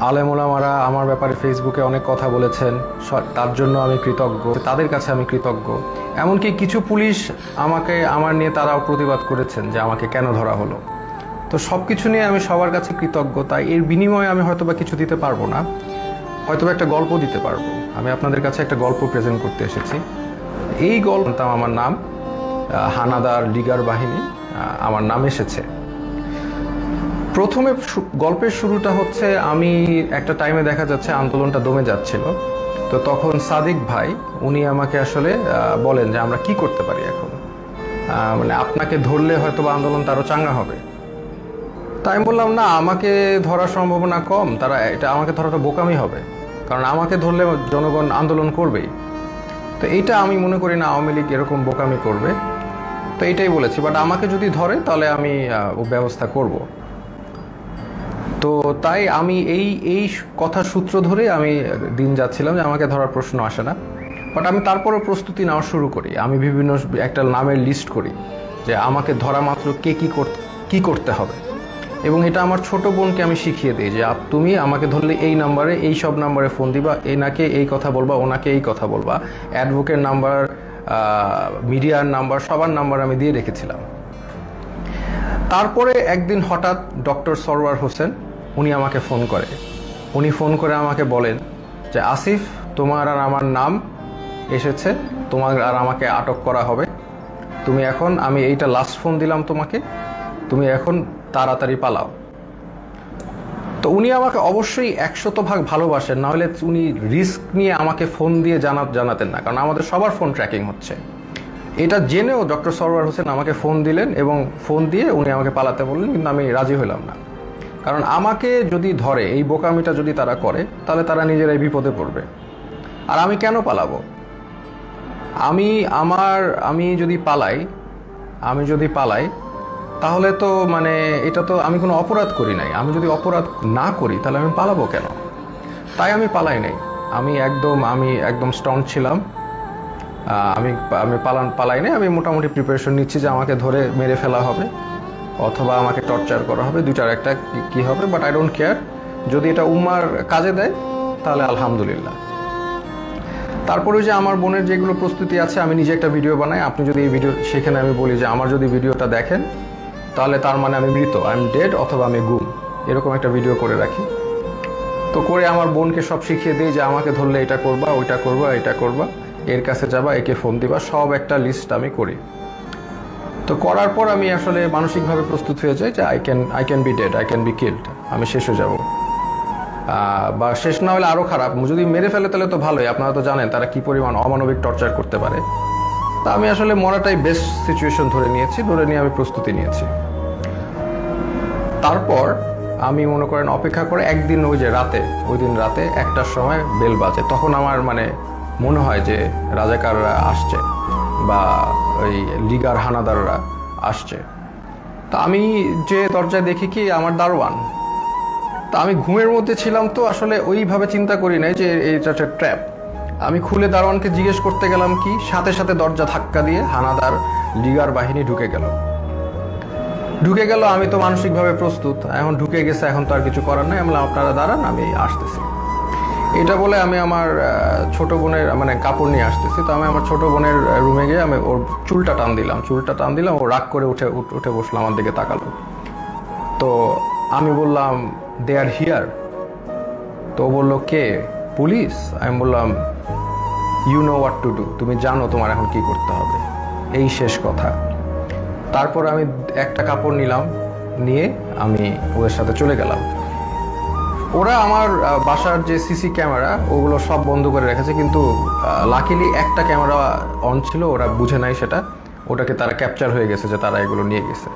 আলেম ওলামারা আমার ব্যাপারে ফেসবুকে অনেক কথা বলেছেন, তার জন্য আমি কৃতজ্ঞ, তাদের কাছে আমি কৃতজ্ঞ। এমনকি কিছু পুলিশ আমার নিয়ে তারাও প্রতিবাদ করেছেন যে আমাকে কেন ধরা হলো। তো সব কিছু নিয়ে আমি সবার কাছে কৃতজ্ঞ। তাই এর বিনিময়ে আমি হয়তোবা কিছু দিতে পারবো না, হয়তোবা একটা গল্প দিতে পারবো। আমি আপনাদের কাছে একটা গল্প প্রেজেন্ট করতে এসেছি। এই গল্পটা, আমার নাম হানাদার লিগার বাহিনী, আমার নাম এসেছে। প্রথমে গল্পের শুরুটা হচ্ছে, আমি একটা টাইমে দেখা যাচ্ছে আন্দোলনটা দমে যাচ্ছিল। তো তখন সাদিক ভাই উনি আমাকে আসলে বলেন যে আমরা কি করতে পারি এখন, মানে আপনাকে ধরলে হয়তো বা আন্দোলনটা আরও চাঙ্গা হবে। তাই আমি বললাম, না, আমাকে ধরার সম্ভাবনা কম, আমাকে ধরাটা বোকামি হবে, কারণ আমাকে ধরলে জনগণ আন্দোলন করবেই। তো এইটা আমি মনে করি না আওয়ামী লীগ এরকম বোকামি করবে। তো এইটাই বলেছি, বাট আমাকে যদি ধরে তাহলে আমি ব্যবস্থা করব। তো তাই আমি এই কথা সূত্র ধরে আমি দিন যাচ্ছিলাম যে আমাকে ধরার প্রশ্ন আসে না। বাট আমি তারপরেও প্রস্তুতি নেওয়া শুরু করি। আমি বিভিন্ন একটা নামের লিস্ট করি যে আমাকে ধরা মাত্র কে কি করতে হবে, এবং এটা আমার ছোট বোনকে আমি শিখিয়ে দিই যে তুমি আমাকে ধরলে এই নাম্বারে, এই সব নাম্বারে ফোন দিবা, এনাকে এই কথা বলবা, ওনাকে এই কথা বলবা। অ্যাডভোকেট নাম্বার, মিডিয়ার নাম্বার, সবার নাম্বার আমি দিয়ে রেখেছিলাম। তারপরে একদিন হঠাৎ ডক্টর সরওয়ার হোসেন উনি আমাকে ফোন করে। উনি ফোন করে আমাকে বলেন যে আসিফ, তোমার আর আমার নাম এসেছে, তোমার আর আমাকে আটক করা হবে। তুমি এখন, আমি এইটা লাস্ট ফোন দিলাম তোমাকে, তুমি এখন তাড়াতাড়ি পালাও। তো উনি আমাকে অবশ্যই 100% ভালোবাসেন, নাহলে উনি রিস্ক নিয়ে আমাকে ফোন দিয়ে জানাতেন না, কারণ আমাদের সবার ফোন ট্র্যাকিং হচ্ছে। এটা জেনেও ডক্টর সরওয়ার হোসেন আমাকে ফোন দিলেন, এবং ফোন দিয়ে উনি আমাকে পালাতে বললেন, কিন্তু আমি রাজি হলাম না। কারণ আমাকে যদি ধরে, এই বোকামিটা যদি তারা করে, তাহলে তারা নিজেরাই বিপদে পড়বে। আর আমি কেন পালাবো? আমি যদি পালাই তাহলে তো মানে এটা তো আমি কোনো অপরাধ করি নাই। আমি যদি অপরাধ না করি তাহলে আমি পালাবো কেন? তাই আমি পালাই নাই। আমি একদম স্ট্রং ছিলাম। আমি পালাই নাই। আমি মোটামুটি প্রিপারেশন নিচ্ছি যে আমাকে ধরে মেরে ফেলা হবে অথবা আমাকে টর্চার করা হবে, দুইটার একটা কি হবে, বাট আই ডোন্ট কেয়ার। যদি এটা উম্মার কাজে দেয় তাহলে আলহামদুলিল্লাহ। তারপরে যে আমার বোনের যেগুলো প্রস্তুতি আছে, আমি নিজে একটা ভিডিও বানাই। আপনি যদি এই ভিডিও, সেখানে আমি বলি যে আমার যদি ভিডিওটা দেখেন তাহলে তার মানে আমি মৃত, আই এম ডেড, অথবা আমি গুম, এরকম একটা ভিডিও করে রাখি। তো করে আমার বোনকে সব শিখিয়ে দিই যে আমাকে ধরলে এটা করবা, ওইটা করবা, এটা করবা, এর কাছে যাবা, একে ফোন দিবা, সব একটা লিস্ট আমি করি। তো করার পর আমি আসলে মানসিকভাবে প্রস্তুত হয়ে যাই যে I can be dead, I can be killed, আমি শেষ হয়ে যাব। বা শেষ না হলে আরও খারাপ, যদি মেরে ফেলে তাহলে তো ভালোই। আপনারা তো জানেন তারা কি পরিমাণ অমানবিক টর্চার করতে পারে। তা আমি আসলে মরাটাই বেস্ট সিচুয়েশন ধরে নিয়ে আমি প্রস্তুতি নিয়েছি। তারপর আমি মনে করেন অপেক্ষা করে একদিন ওই দিন রাতে 1টার সময় বেল বাজে। তখন আমার মনে হয় যে রাজাকাররা আসছে বা ওই লিগার হানাদাররা আসছে। তা আমি যে দরজায় দেখি কি আমার দারোয়ান। তা আমি ঘুমের মধ্যে ছিলাম, তো আসলে ওইভাবে চিন্তা করি নাই যে এইটা একটা ট্র্যাপ। আমি খুলে দারোয়ানকে জিজ্ঞেস করতে গেলাম কি, সাথে সাথে দরজা ধাক্কা দিয়ে হানাদার লিগার বাহিনী ঢুকে গেল। আমি তো মানসিকভাবে প্রস্তুত, এখন ঢুকে গেছে, এখন তো আর কিছু করার নাই। আমি বললাম আপনারা দাঁড়ান, আমি আসতেছি। এটা বলে আমি আমার ছোট বোনের কাপড় নিয়ে আসতেছি। তো আমি আমার ছোট বোনের রুমে গিয়ে আমি ওর চুলটা টান দিলাম। ও রাগ করে উঠে বসলো, আমার দিকে তাকালো। তো আমি বললাম দে আর হিয়ার। তো ও বললো কে? পুলিশ। আমি বললাম you know what to do, তুমি জানো তোমার এখন কি করতে হবে, এই শেষ কথা। তারপর আমি একটা কাপড় নিয়ে আমি ওদের সাথে চলে গেলাম। ওরা আমার বাসার যে সিসি ক্যামেরা ওগুলো সব বন্ধ করে রেখেছে, কিন্তু লাকিলি একটা ক্যামেরা অন ছিল, ওরা বুঝে নাই ওটাকে তারা ক্যাপচার হয়ে গেছে যে তারা এগুলো নিয়ে গেছে।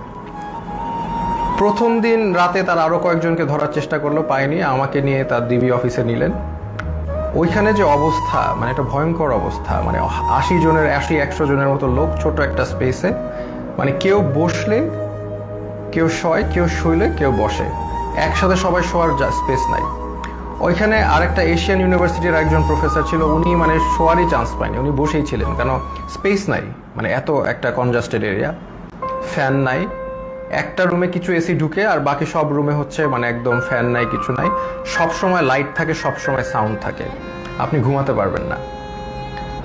প্রথম দিন রাতে তারা আরও কয়েকজনকে ধরার চেষ্টা করলো, পায়নি। আমাকে নিয়ে তার ডিবি অফিসে নিলেন। ওইখানে যে অবস্থা, একটা ভয়ঙ্কর অবস্থা, 80-100 জনের মতো লোক ছোট একটা স্পেসে, কেউ বসলে কেউ শয়, কেউ শুইলে কেউ বসে, একসাথে সবাই শোয়ার স্পেস নাই। ওইখানে আরেকটা এশিয়ান ইউনিভার্সিটির একজন প্রফেসর ছিল, উনি শোয়ারই চান্স পায়নি, উনি বসেই ছিলেন, কেন স্পেস নাই, এত একটা কনজাস্টেড এরিয়া, ফ্যান নাই, একটা রুমে কিছু এসি ঢুকে আর বাকি সব রুমে হচ্ছে মানে একদম ফ্যান নাই, কিছু নাই, সব সময় লাইট থাকে, সব সময় সাউন্ড থাকে, আপনি ঘুমাতে পারবেন না।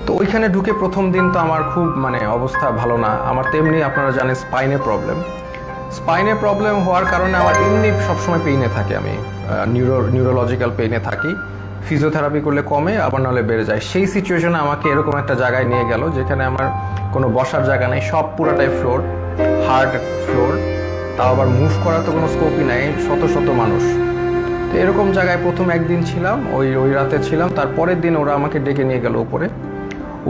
তো ওইখানে ঢুকে প্রথম দিন তো আমার খুব মানে অবস্থা ভালো না। আমার তেমনি আপনারা জানেন স্পাইনে প্রবলেম হওয়ার কারণে আমার এমনি সবসময় পেইনে থাকে, আমি নিউরোলজিক্যাল পেইনে থাকি। ফিজিওথেরাপি করলে কমে, আবার নাহলে বেড়ে যায়। সেই সিচুয়েশনে আমাকে এরকম একটা জায়গায় নিয়ে গেল যেখানে আমার কোনো বসার জায়গা নেই, সব পুরাটাই ফ্লোর, হার্ড ফ্লোর, তাও আবার মুভ করার তো কোনো স্কোপই নাই, শত শত মানুষ। তো এরকম জায়গায় প্রথম একদিন ছিলাম, ওই রাতে ছিলাম। তারপরের দিন ওরা আমাকে ডেকে নিয়ে গেল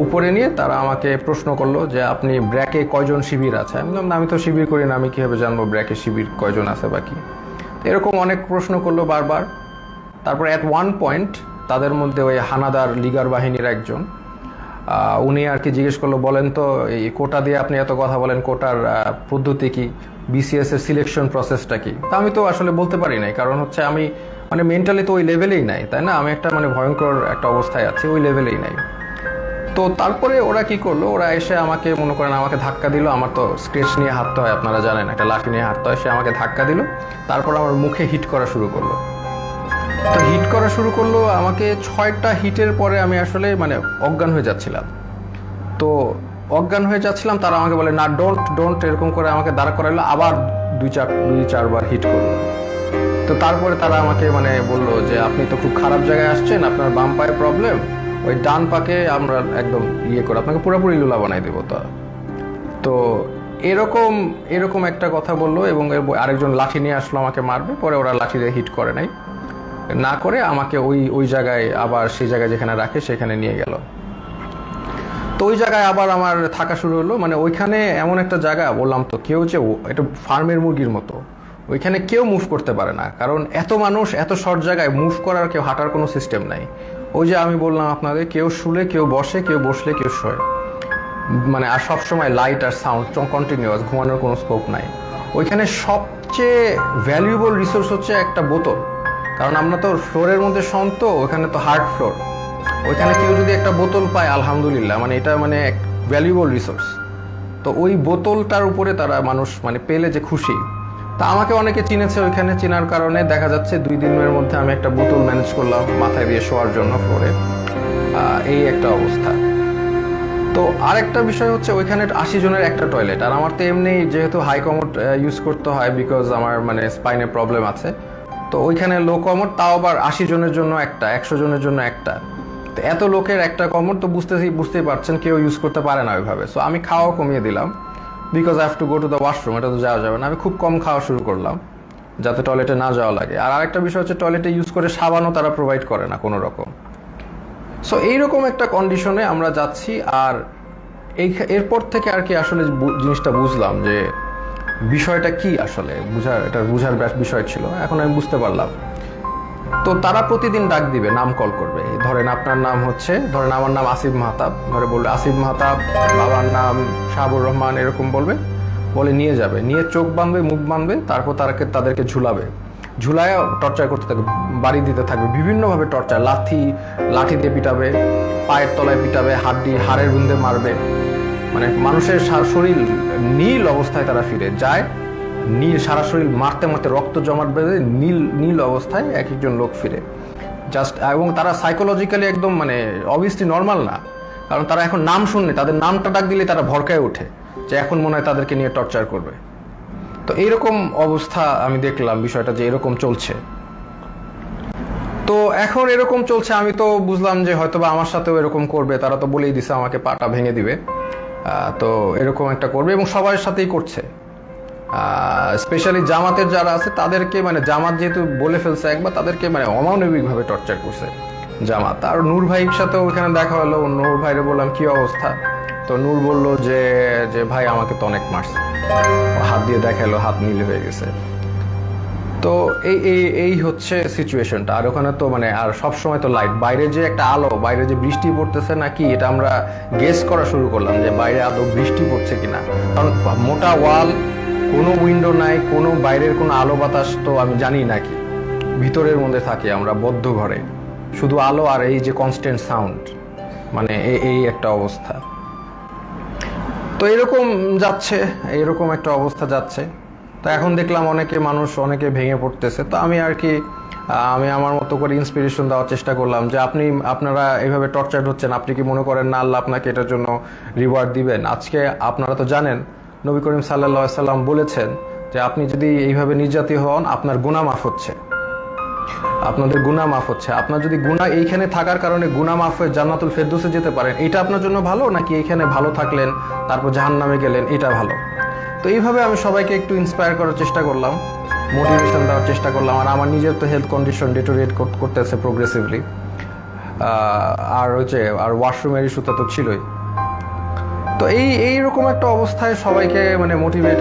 উপরে নিয়ে তারা আমাকে প্রশ্ন করলো যে আপনি ব্র্যাকে কয়জন শিবির আছে। আমি বললাম আমি তো শিবির করি না, আমি কীভাবে জানবো ব্র্যাকে শিবির কয়জন আছে বা কি। এরকম অনেক প্রশ্ন করলো বারবার। তারপর অ্যাট ওয়ান পয়েন্ট তাদের মধ্যে ওই হানাদার লিগার বাহিনীর একজন, উনি আর কি জিজ্ঞেস করলো, বলেন তো এই কোটা দিয়ে আপনি এত কথা বলেন, কোটার পদ্ধতি কি, বিসিএস এর সিলেকশন প্রসেসটা কি। তা আমি তো আসলে বলতে পারি নাই, কারণ হচ্ছে আমি মানে মেন্টালি তো ওই লেভেলেই নাই, তাই না, আমি একটা মানে ভয়ঙ্কর একটা অবস্থায় আছি, ওই লেভেলেই নাই। তো তারপরে ওরা কি করলো, ওরা এসে আমাকে মনে করেন আমাকে ধাক্কা দিল। আমার তো স্ক্রেচ নিয়ে হাঁটতে হয়, আপনারা জানেন, একটা লাঠি নিয়ে হাঁটতে হয়। সে আমাকে ধাক্কা দিল, তারপর আমার মুখে হিট করা শুরু করলো। তো হিট করা শুরু করলো আমাকে, 6টা হিটের পরে আমি আসলে মানে অজ্ঞান হয়ে যাচ্ছিলাম। তো অজ্ঞান হয়ে যাচ্ছিলাম, তারা আমাকে বলে না ডোন্ট এরকম করে আমাকে দাঁড়া করাইলো, আবার দুই চারবার হিট করলো। তো তারপরে তারা আমাকে মানে বললো যে আপনি তো খুব খারাপ জায়গায় আসছেন, আপনার বাম পায়ে প্রবলেম, ওই ডান পাকে আমরা একদম ইয়ে করে আপনাকে পুরোপুরি লুলা বানাই দেবো। তো এরকম একটা কথা বললো, এবং আরেকজন লাঠি নিয়ে আসলো আমাকে মারবে। পরে ওরা লাঠি দিয়ে হিট করে নাই, না করে আমাকে ওই জায়গায় আবার সেই জায়গায় যেখানে রাখে সেখানে নিয়ে গেল। তো ওই জায়গায় আবার আমার থাকা শুরু হলো। মানে ওইখানে এমন একটা জায়গা, বললাম তো, কেউ যে এটা ফার্মের মুরগির মতো, ওইখানে কেউ মুভ করতে পারে না, কারণ এত মানুষ, এত শর্ট জায়গায় মুভ করার, কেউ হাঁটার কোনো সিস্টেম নাই। ওই যে আমি বললাম আপনাদের, কেউ শুলে, কেউ বসে, কেউ বসলে, কেউ শোয়, মানে আর সবসময় লাইট আর সাউন্ড কন্টিনিউয়াস, ঘুমানোর কোনো স্কোপ নাই। ওইখানে সবচেয়ে ভ্যালুয়েবল রিসোর্স হচ্ছে একটা বোতল, কারণ আমরা তো ফ্লোরের মধ্যে তো ওখানে তো হার্ড ফ্লোর, ওইখানে কেউ যদি একটা বোতল পায় আলহামদুলিল্লাহ, মানে এটা মানে এক ভ্যালুয়েবল রিসোর্স। তো ওই বোতলটার উপরে তারা মানুষ মানে পেলে যে খুশি। তা আমাকে অনেকে চিনেছে, ওইখানে চেনার কারণে দেখা যাচ্ছে 2 দিনের মধ্যে আমি একটা বোতল ম্যানেজ করলাম মাথায় দিয়ে শোয়ার জন্য ফ্লোরে। এই একটা অবস্থা। তো আরেকটা বিষয় হচ্ছে ওইখানে 80 জনের একটা টয়লেট, আর আমার তো এমনি যেহেতু হাই কমোড ইউজ করতে হয়, বিকজ আমার মানে স্পাইনে প্রবলেম আছে। তো ওইখানে লো কমোড, তাও আবার 80 জনের জন্য একটা, 100 জনের জন্য একটা। তো এত লোকের একটা কমোড তো বুঝতেই পারছেন কেউ ইউজ করতে পারে না ওইভাবে। সো আমি খাওয়া কমিয়ে দিলাম, because I have to go to the washroom, এটা তো যাওয়া যাবে না। আমি খুব কম খাওয়া শুরু করলাম যাতে টয়লেটে না যাওয়া লাগে। আর আরেকটা বিষয় হচ্ছে টয়লেটে ইউজ করে সাবানও তারা প্রোভাইড করে না কোনো রকম। সো এইরকম একটা কন্ডিশনে আমরা যাচ্ছি। আর এরপর থেকে আর কি আসলে জিনিসটা বুঝলাম যে বিষয়টা কি, আসলে বুঝার বিষয় ছিল, এখন আমি বুঝতে পারলাম। তো তারা প্রতিদিন ডাক দিবে, নাম কল করবে। ধরেন আপনার নাম হচ্ছে, ধরেন আমার নাম আসিফ মাহতাব, ধরে বলবে আসিফ মাহতাব, বাবার নাম শাহাবুর রহমান, এরকম বলে নিয়ে যাবে, নিয়ে চোখ বাঁধবে, মুখ বাঁধবে, তারপর তাদেরকে ঝুলায় টর্চার করতে থাকবে, বাড়ি দিতে থাকবে বিভিন্নভাবে টর্চার, লাঠি দিয়ে পিটাবে, পায়ের তলায় পিটাবে, হাড়ের বুন্দে মারবে। মানে মানুষের শরীর নীল অবস্থায় তারা ফিরে যায়, সারা শরীর মারতে মারতে রক্ত জমাট বেঁধে নীল অবস্থায় এক একজন লোক ফিরে জাস্ট। এবং তারা সাইকোলজিক্যালি একদম মানে অবভিয়াসলি নর্মাল না, কারণ তারা এখন নাম শুনলে, তাদের নামটা ডাক দিলে তারা ভরকায় ওঠে যে এখন মনে হয় তাদেরকে নিয়ে টর্চার করবে। তো এইরকম অবস্থা আমি দেখলাম বিষয়টা যে এরকম চলছে। তো এখন এরকম চলছে, আমি তো বুঝলাম যে হয়তোবা আমার সাথেও এরকম করবে, তারা তো বলেই দিছে আমাকে পাটা ভেঙে দিবে। তো এরকম একটা করবে, এবং সবার সাথেই করছে। স্পেশালি জামাতের যারা আছে তাদেরকে, মানে জামাত যেহেতু বলে ফেলছে একবার, তাদেরকে মানে অমানবিকভাবে টর্চার করছে জামাত। আর নূর ভাইয়ের সাথেও ওখানে দেখা হলো, নূর ভাইরে বললাম কি অবস্থা, তো নূর বলল যে ভাই আমাকে তো অনেক মারছে, হাত দিয়ে দেখালো, হাত নীল হয়ে গেছে। তো এই হচ্ছে সিচুয়েশনটা। আর ওখানে তো মানে আর সবসময় তো লাইট, বাইরে যে একটা আলো, বাইরে যে বৃষ্টি পড়তেছে নাকি এটা আমরা গেস করা শুরু করলাম যে বাইরে আদৌ বৃষ্টি পড়ছে কিনা, কারণ মোটা ওয়াল, কোনো উইন্ডো নাই, কোনো বাইরের কোনো আলো বাতাস তো আমি জানি নাকি। ভিতরের মধ্যে থাকি আমরা বদ্ধ ঘরে, শুধু আলো আর এই যে কনস্ট্যান্ট সাউন্ড, মানে এই একটা অবস্থা। তো এরকম একটা অবস্থা যাচ্ছে। তো এখন দেখলাম অনেকে ভেঙে পড়তেছে। তো আমি আর কি আমি আমার মতো করে ইন্সপিরেশন দেওয়ার চেষ্টা করলাম যে আপনারা এইভাবে টর্চার হচ্ছেন, আপনি কি মনে করেন না আল্লাহ আপনাকে এটার জন্য রিওয়ার্ড দিবেন? আজকে আপনারা তো জানেন নবী করিম সাল্লাল্লাহু আলাইহি সাল্লাম বলেছেন যে আপনি যদি এইভাবে নির্যাতিত হন আপনার গুনাহ মাফ হচ্ছে, আপনাদের গুনাহ মাফ হচ্ছে। আপনার যদি গুনাহ এইখানে থাকার কারণে গুনাহ মাফ হয়ে জান্নাতুল ফেরদৌসে যেতে পারেন, এটা আপনার জন্য ভালো, নাকি এইখানে ভালো থাকলেন তারপর জাহান্নামে গেলেন, এটা ভালো? তো এইভাবে আমি সবাইকে একটু ইন্সপায়ার করার চেষ্টা করলাম, মোটিভেশন দেওয়ার চেষ্টা করলাম। আর আমার নিজের তো হেলথ কন্ডিশন ডিটোরিয়েট করতেছে প্রোগ্রেসিভলি, আর ওয়াশরুমের ইস্যুটা তো ছিলই। তো এইরকম একটা অবস্থায় সবাইকে মানে মোটিভেট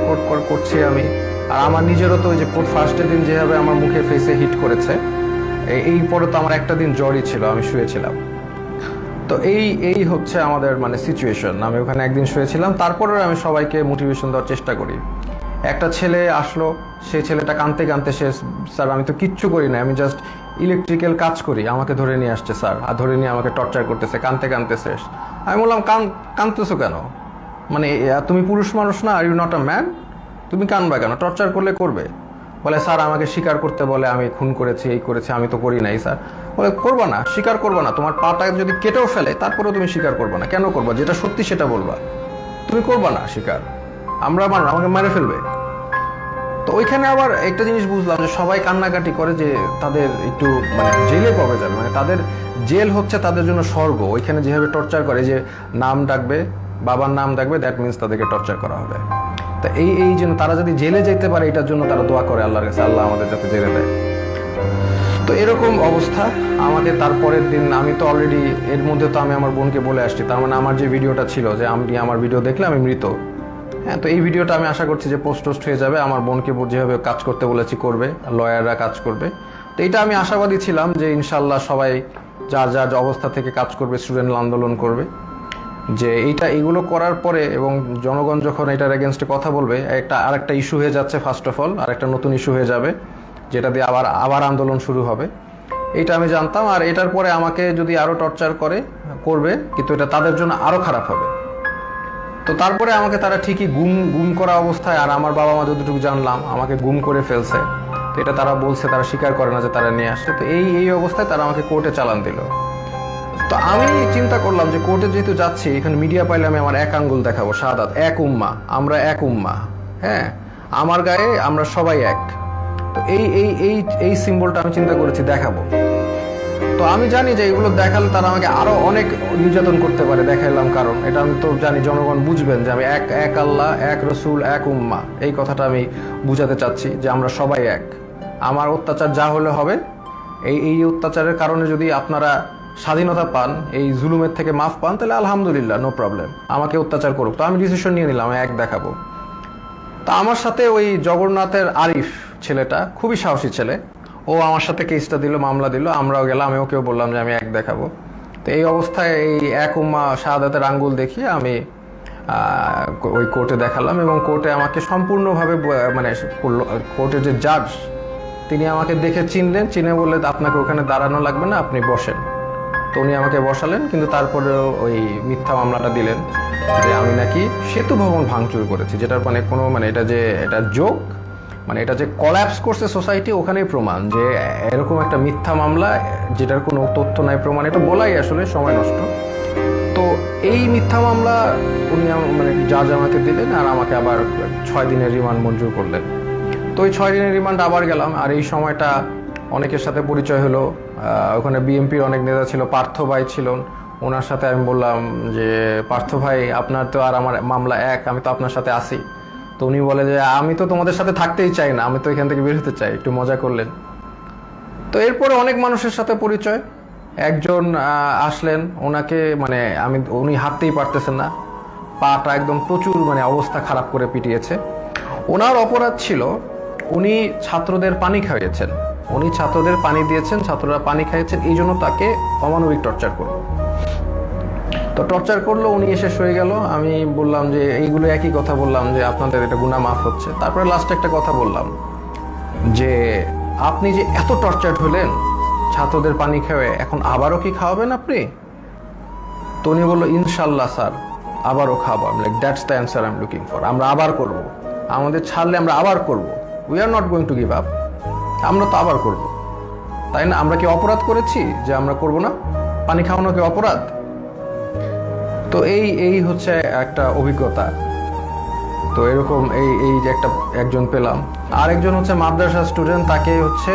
করছি আমি। আর আমার নিজেরও তো ওই যে ফার্স্টের দিন যেভাবে আমার মুখে ফেসে হিট করেছে, এই পরে তো আমার একটা দিন জ্বরই ছিল, আমি শুয়েছিলাম। তো এই হচ্ছে আমাদের মানে সিচুয়েশন। আমি ওখানে একদিন শুয়েছিলাম, তারপরে আমি সবাইকে মোটিভেশন দেওয়ার চেষ্টা করি। একটা ছেলে আসলো, সেই ছেলেটা কাঁদতে কাঁদতে স্যার আমি তো কিচ্ছু করি না, আমি জাস্ট ইলেকট্রিক্যাল কাজ করি, আমাকে ধরে নিয়ে আসছে স্যার, আর ধরে নিয়ে আমাকে টর্চার করতেছে, কাঁদতে কাঁদতে শেষ। আমি বললাম কাঁদতেছো কেন? মানে তুমি পুরুষ মানুষ না? Are you not a man? তুমি কাঁদবা কেন? টর্চার করলে করবে। বলে স্যার আমাকে স্বীকার করতে বলে, আমি খুন করেছি, এই করেছি, আমি তো করি নাই স্যার। বলে করবা না, স্বীকার করবা না, তোমার পাটা যদি কেটেও ফেলে তারপরেও তুমি স্বীকার করবা না। কেন করবা? যেটা সত্যি সেটা বলবা, তুমি করবা না স্বীকার, আমাকে মেরে ফেলবে। তো ওইখানে আবার একটা জিনিস বুঝলাম যে সবাই কান্নাকাটি করে যে তাদের একটু মানে জেলে কবে যাবে, মানে তাদের জেল হচ্ছে তাদের জন্য স্বর্গ। ওইখানে যেভাবে টর্চার করে, যে নাম ডাকবে, বাবার নাম ডাকবে, দ্যাট মিনস তাদেরকে টর্চার করা হবে। তা এই জন্য তারা যদি জেলে যেতে পারে, এটার জন্য তারা দোয়া করে আল্লাহর কাছে, আল্লাহ আমাদের যাতে জেলে দেয়। তো এরকম অবস্থা আমাদের। তারপরের দিন আমি তো অলরেডি এর মধ্যে তো আমি আমার বোনকে বলে আসছি, তার মানে আমার যে ভিডিওটা ছিল যে আমি আমার ভিডিও দেখলে আমি মৃত, হ্যাঁ, তো এই ভিডিওটা আমি আশা করছি যে পোস্ট হয়ে যাবে। আমার বোনকে যেভাবে কাজ করতে বলেছি করবে, লয়াররা কাজ করবে। তো এটা আমি আশাবাদী ছিলাম যে ইনশাল্লাহ সবাই যার যার অবস্থা থেকে কাজ করবে, স্টুডেন্ট আন্দোলন করবে, যে এগুলো করার পরে এবং জনগণ যখন এটার এগেনস্টে কথা বলবে, আরেকটা ইস্যু হয়ে যাচ্ছে। ফার্স্ট অফ অল আরেকটা নতুন ইস্যু হয়ে যাবে, যেটা দিয়ে আবার আন্দোলন শুরু হবে। এটা আমি জানতাম। আর এটার পরে আমাকে যদি আরও টর্চার করবে, কিন্তু এটা তাদের জন্য আরও খারাপ হবে। তো তারপরে আমাকে তারা ঠিকই গুম করা অবস্থায়, আর আমার বাবা মা যতটুকু জানলাম আমাকে গুম করে ফেলছে। তো এটা তারা বলছে, তারা স্বীকার করে না যে তারা নিয়ে আসছে। তো এই অবস্থায় তারা আমাকে কোর্টে চালান দিল। তো আমি চিন্তা করলাম যে কোর্টে যেহেতু যাচ্ছি, এখানে মিডিয়া পাইলে আমি আমার এক আঙ্গুল দেখাবো, শাহাদাত, এক উম্মা, আমরা এক উম্মা, হ্যাঁ, আমার গায়ে আমরা সবাই এক। তো এই সিম্বলটা আমি চিন্তা করেছি দেখাবো। তো আমি জানি যে এগুলো দেখালে তারা আমাকে আরো অনেক নির্যাতন করতে পারে, দেখাইলাম কারণ এটা আমি তো জানি জনগণ বুঝবেন যে আমি এক আল্লাহ, এক রসুল, এক উম্মা, এই কথাটা আমি বুঝাতে চাচ্ছি যে আমরা সবাই এক। আমার অত্যাচার যা হলে হবে, এই অত্যাচারের কারণে যদি আপনারা স্বাধীনতা পান, এই জুলুমের থেকে মাফ পান, তাহলে আলহামদুলিল্লাহ, নো প্রবলেম, আমাকে অত্যাচার করুক। তো আমি ডিসিশন নিয়ে নিলাম, এক দেখাবো। তা আমার সাথে ওই জগন্নাথের আরিফ ছেলেটা খুবই সাহসী ছেলে, ও আমার সাথে কেসটা দিল, মামলা দিল, আমরাও গেলাম, আমি ওকেও বললাম যে আমি এক দেখাবো। তো এই অবস্থায় এই এক উম্মা শাহাদাতের আঙ্গুল দেখিয়ে আমি ওই কোর্টে দেখালাম, এবং কোর্টে আমাকে সম্পূর্ণভাবে মানে কোর্টের যে জাজ তিনি আমাকে দেখে চিনে বললে আপনাকে ওখানে দাঁড়ানো লাগবে না, আপনি বসেন। তো উনি আমাকে বসালেন, কিন্তু তারপরেও ওই মিথ্যা মামলাটা দিলেন যে আমি নাকি সেতু ভবন ভাঙচুর করেছি, যেটার মানে কোনো মানে এটা জোক, মানে এটা যে কলাপস করছে সোসাইটি, ওখানেই প্রমাণ যে এরকম একটা মিথ্যা মামলা যেটার কোনো তথ্য নাই, প্রমাণ, এটা বলাই আসলে সময় নষ্ট। তো এই মিথ্যা মামলা উনি মানে জাজ আমাকে দিলেন, আর আমাকে আবার 6 দিনের রিমান্ড মঞ্জুর করলেন। তো ওই 6 দিনের রিমান্ড আবার গেলাম। আর এই সময়টা অনেকের সাথে পরিচয় হলো। ওখানে বিএমপির অনেক নেতা ছিল, পার্থ ভাই ছিলেন, ওনার সাথে আমি বললাম যে পার্থ ভাই আপনার তো আর আমার মামলা এক, আমি তো আপনার সাথে আসি। তো উনি বলে যে আমি তো তোমাদের সাথে থাকতেই চাই না, আমি তো এখান থেকে বের হতে চাই, একটু মজা করলেন। তো এরপরে অনেক মানুষের সাথে পরিচয়। একজন আসলেন, ওনাকে মানে উনি হাঁটতেই পারতেছেন না, পাটা একদম প্রচুর মানে অবস্থা খারাপ করে পিটিয়েছে। ওনার অপরাধ ছিল উনি ছাত্রদের পানি খাইয়েছেন, উনি ছাত্রদের পানি দিয়েছেন, ছাত্ররা পানি খাইয়েছেন, এই জন্য তাকে অমানবিক টর্চার করলো। তো টর্চার করলো, উনি এসে শুয়ে গেল। আমি বললাম যে এইগুলো একই কথা বললাম যে আপনাদের এটা গুনাহ মাফ হচ্ছে। তারপরে লাস্টে একটা কথা বললাম যে আপনি যে এত টর্চার হলেন ছাত্রদের পানি খাওয়ায়, এখন আবারও কি খাওয়াবেন আপনি? তো উনি বললো ইনশাল্লাহ স্যার, আবারও খাওয়াবো। আমি like that's the answer I am looking for, আমরা আবার করবো। আমাদের ছাড়লে আমরা আবার করব, we are not going to give up, আমরা তো আবার করব, তাই না? আমরা কি অপরাধ করেছি যে আমরা করব না? পানি খাওয়ানো কি অপরাধ? তো এই হচ্ছে একটা অভিজ্ঞতা। তো এরকম এই যে একজন পেলাম। আরেকজন হচ্ছে মাদ্রাসা স্টুডেন্ট, তাকে হচ্ছে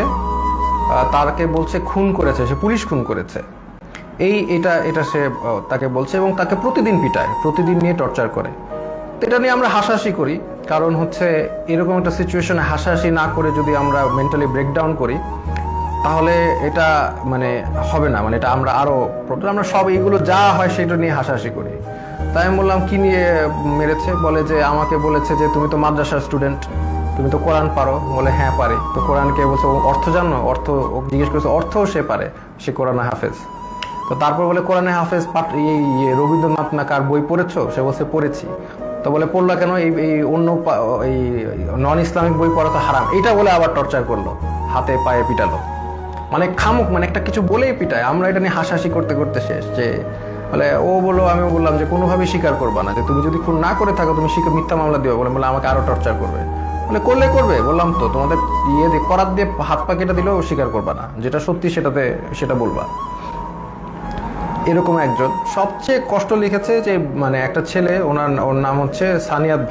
তাকে বলছে খুন করেছে, সে পুলিশ খুন করেছে, এটা সে তাকে বলছে, এবং তাকে প্রতিদিন পিটায়, প্রতিদিন নিয়ে টর্চার করে। তো এটা নিয়ে আমরা হাসাহাসি করি, কারণ হচ্ছে এরকম একটা সিচুয়েশনে হাসাহাসি না করে যদি আমরা মেন্টালি ব্রেকডাউন করি তাহলে এটা মানে হবে না, মানে এটা আমরা আরো প্রবলেম, আমরা সব এইগুলো যা হয় সেটা নিয়ে হাসাহাসি করি। তাই আমি বললাম কি নিয়ে মেরেছে? বলে যে আমাকে বলেছে যে তুমি তো মাদ্রাসার স্টুডেন্ট, তুমি তো কোরআন পারো। বলে হ্যাঁ পারি। তো কোরআনকে বলছে অর্থ জানো? অর্থ জিজ্ঞেস করেছে, অর্থও সে পারে, সে কোরআনে হাফেজ। তো তারপর বলে কোরআনে হাফেজ রবীন্দ্রনাথ না কার বই পড়েছো? সে বলছে পড়েছি। তো বলে পড়লা কেন? এই অন্য এই নন ইসলামিক বই পড়া তো হারাম, এটা বলে আবার টর্চার করলো, হাতে পায়ে পিটালো। মানে খামুক, মানে একটা কিছু বলেই পিটায়। আমরা এটা নিয়ে হাসাহাসি করতে করতে শেষ। যে বলে ও বললো, আমিও বললাম যে কোনোভাবেই স্বীকার করবা না, যে তুমি যদি খুন না করে থাকো তুমি মিথ্যা মামলা দিও। বলে আমাকে আরো টর্চার করবে। বলে করবে, বললাম তো তোমাদের করাত দিয়ে হাত পা কেটে দিলেও স্বীকার করবা না, যেটা সত্যি সেটা বলবা। এরকম একজন সবচেয়ে কষ্ট লিখেছে যে মানে একটা ছেলে, ওর নাম হচ্ছে সানিয়াত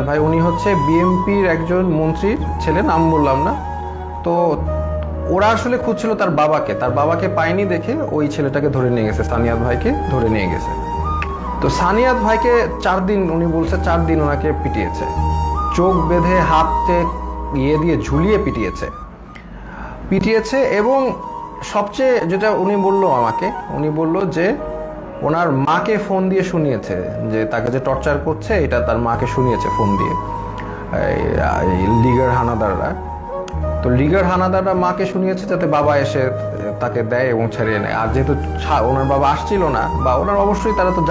ভাই। উনি হচ্ছে বিএমপির একজন মন্ত্রীর ছেলে, নাম বললাম না। তো ওরা আসলে খুঁজছিল তার বাবাকে পায়নি দেখে ওই ছেলেটাকে ধরে নিয়ে গেছে, সানিয়াত ভাইকে ধরে নিয়ে গেছে। তো সানিয়াত ভাইকে 4 দিন, উনি বলছে 4 দিন ওনাকে পিটিয়েছে, চোখ বেঁধে হাতে দিয়ে ঝুলিয়ে পিটিয়েছে। এবং সবচেয়ে যেটা উনি বলল যে ওনার মাকে ফোন দিয়ে শুনিয়েছে যে তাকে যে টর্চার করছে, এটা তার মাকে শুনিয়েছে ফোন দিয়ে লিগার হানাদাররা। তো লিগার হানাদাররা মাকে শুনিয়েছে যাতে বাবা এসে তাকে দেয় এবং ছাড়িয়ে নেয়। আর যেহেতু ওনার বাবা আসছিল না, বা ওনার অবশ্যই তারা তো